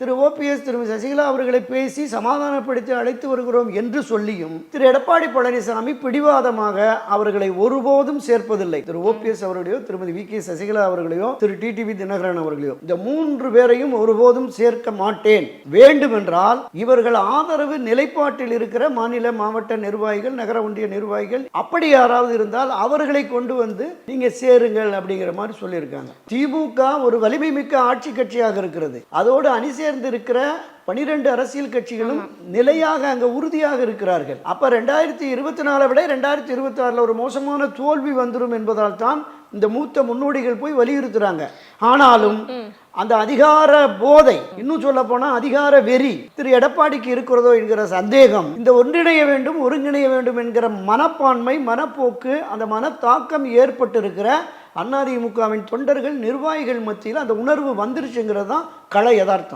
திரு OPS திருமதி சசிகலா அவர்களை பேசி சமாதானப்படுத்தி அழைத்து வருகிறோம் என்று சொல்லியும் திரு எடப்பாடி பழனிசாமி பிடிவாதமாக அவர்களை ஒருபோதும் சேர்ப்பதில்லை. திரு ஓபிஎஸ் அவர்களையோ திருமதி வி.கே. சசிகலா அவர்களையோ திரு டிடிவி தினகரன் அவர்களையோ இந்த 3 பேரையும் ஒருபோதும் சேர்க்க மாட்டேன். வேண்டுமென்றால் இவர்கள் ஆதரவு நிலைப்பாட்டில் இருக்கிற மாநில மாவட்ட நிர்வாகிகள், நகர ஒன்றிய நிர்வாகிகள் அப்படி யாராவது இருந்தால் அவர்களை கொண்டு வந்து நீங்க சேருங்கள் அப்படிங்கிற மாதிரி சொல்லியிருக்காங்க. திமுக ஒரு வலிமை மிக்க ஆட்சி கட்சியாக இருக்கிறது. அதோடு அணி சேர்ந்து இருக்கிற 12 அரசியல் கட்சிகளும் நிலையாக அங்க உறுதியாக இருக்கிறார்கள். அப்ப 2024 விட 2026 ஒரு மோசமான தோல்வி வந்துடும் என்பதால் தான் இந்த மூத்த முன்னோடிகள் போய் வலியுறுத்துறாங்க. ஆனாலும் அந்த அதிகார போதை, இன்னும் சொல்ல போனா அதிகார வெறி திரு எடப்பாடிக்கு இருக்கிறதோ என்கிற சந்தேகம், இந்த ஒன்றிணைய வேண்டும் ஒருங்கிணைய வேண்டும் என்கிற மனப்பான்மை, மனப்போக்கு, அந்த மனத்தாக்கம் ஏற்பட்டு இருக்கிற அதிமுகவின் தொண்டர்கள் நிர்வாகிகள் மத்தியில் அந்த உணர்வு வந்துருச்சுங்கிறது தான் கள யதார்த்தம்.